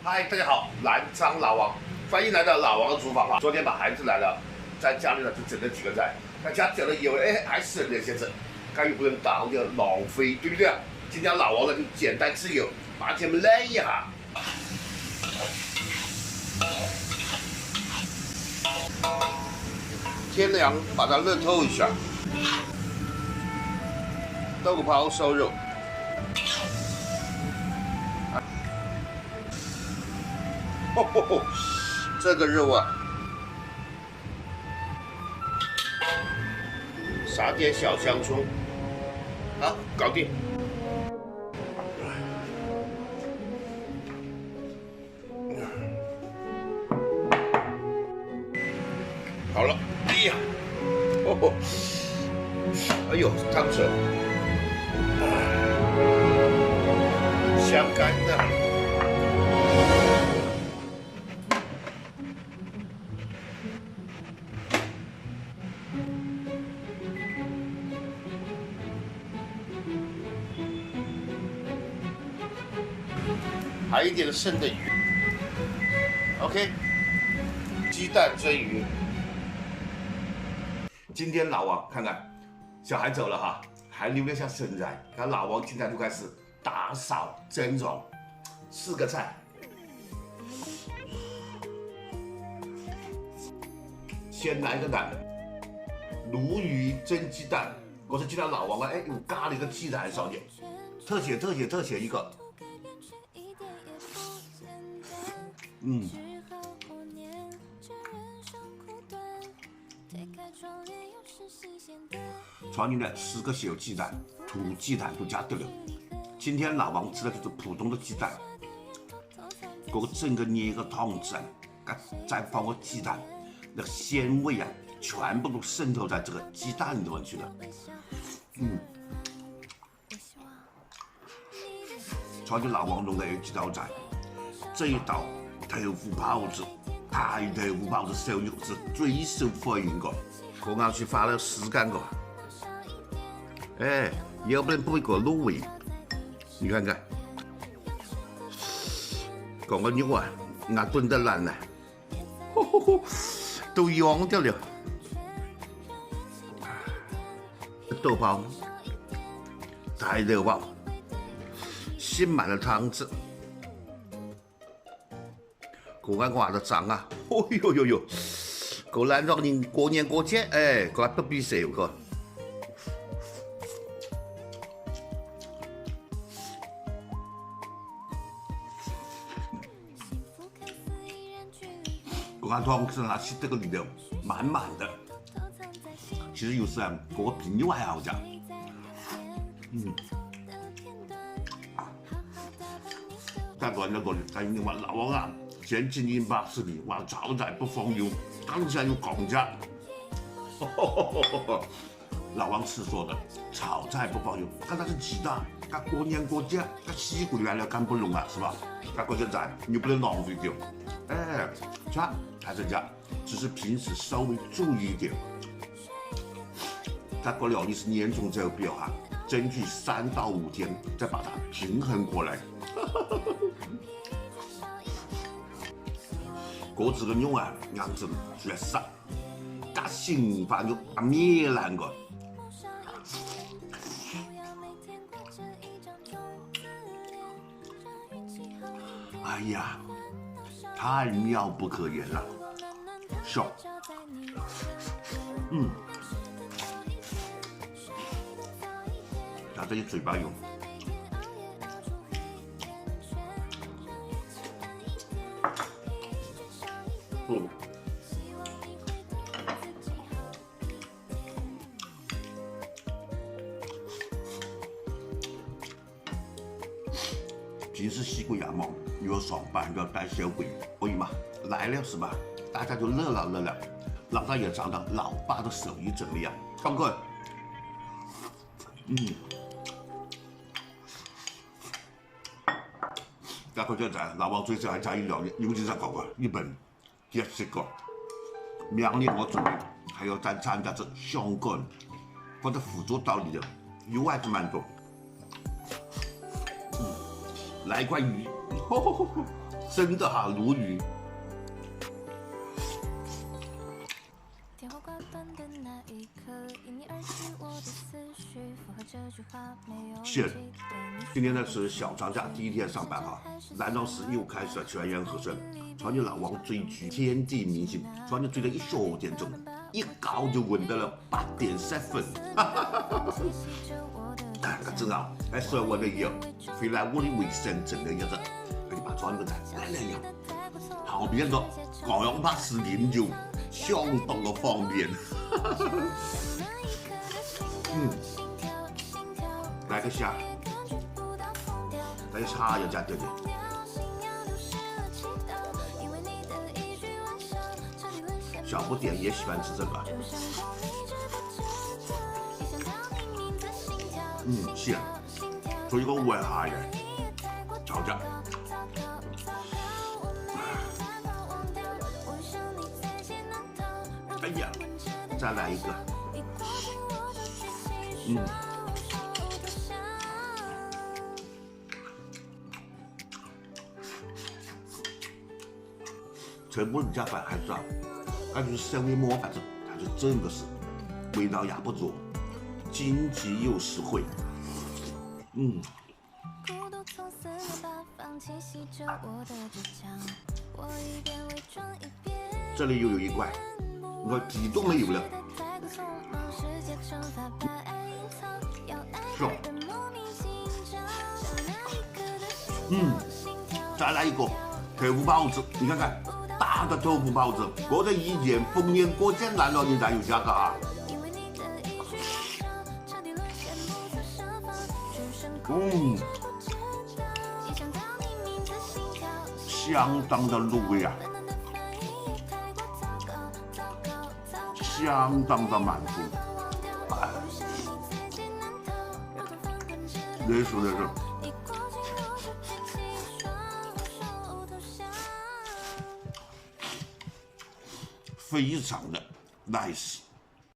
嗨，大家好，南昌老王，欢迎来到老王的厨房啊！昨天把孩子来了，在家里呢就整了几个菜，大家整了以为还省了些子，但又不能当就浪费，对不对？今天老王呢就简单自由，把它们来一下。天凉把它热透一下，豆泡烧肉。 哦，这个肉啊，撒点小香葱，好，搞定。好了，哎呀，哦，哎呦，烫手，香干的。 还有一点剩的鱼 ，OK， 鸡蛋蒸鱼。今天老王看看，小孩走了哈，还留了下剩菜。看老王今天就开始打扫蒸笼，4个菜。先来个蛋，鲈鱼蒸鸡蛋。我是今天老王啊，有咖喱的鸡蛋少点，特写一个。 传进来10个小鸡蛋，土鸡蛋都加对了。今天老王吃的就是普通的鸡蛋，给我整个捏个汤汁，再放个鸡蛋，那个鲜味啊，全部都渗透在这个鸡蛋里面去了。传进老王弄的有几道菜，这一道。 豆腐泡子，太豆腐泡子手艺是最受欢迎的，我刚去发了10干个，要不然不会给我入味。你看看，这个肉啊，俺炖得烂了，都秧掉了。豆泡，太豆泡，吸满了汤汁。 过眼挂的脏啊！哦呦呦呦，够难让人过年过节，过不比谁个？过眼汤是拿起这个里头满满的。其实有时啊，过个啤酒还好讲。再过那个，还有你话老王啊！ 前几年把视频哇，炒菜不放油，刚才又降价。老王是说的，炒菜不放油，看它是鸡蛋，它过年过节，它西瓜原料干不弄啊，是吧？它这些菜你不能浪费掉。加还是加，只是平时稍微注意一点。它这料理是年终指标哈，争取3到5天再把它平衡过来。这几个肉啊，样子绝杀，加新饭就灭烂个。哎呀，太妙不可言了，笑。它这些嘴巴油。 平时西瓜牙忙，又要上班，又要带小鬼，所以嘛，来了是吧？大家就热闹热闹，让他也尝尝老爸的手艺怎么样？看看，然后就在老王最少还加一料理，尤其是搞个日本也是个，明年我准备还要再参加这香港或者辅助道里的，有还是蛮多。来一块鱼，真的哈，鲈鱼。是，今天呢是小长假第一天上班哈，南昌市又开始了全员核酸。传你老王追剧天地明星，传你追到1:30，一搞就问到了8:10分，那正好还说完了以后，回来我的卫生证的样子，给你把传个赞来呀，后边个各样拍视频就相当的方便。来个虾，来个茶要加点点。小不点也喜欢吃这个。是，所以我问下嘅，瞧着。哎呀，再来一个。成都人家饭还是啊，它就是身为馍饭子，它就真的是味道也不错，经济又实惠。这里又有一块，我几都没有了。爽。再来一个豆腐包子，你看看。大的豆腐包子，我在以前逢年过节来了，你才有价格啊。相当的入味啊，相当的满足。热手热手。非常的 nice。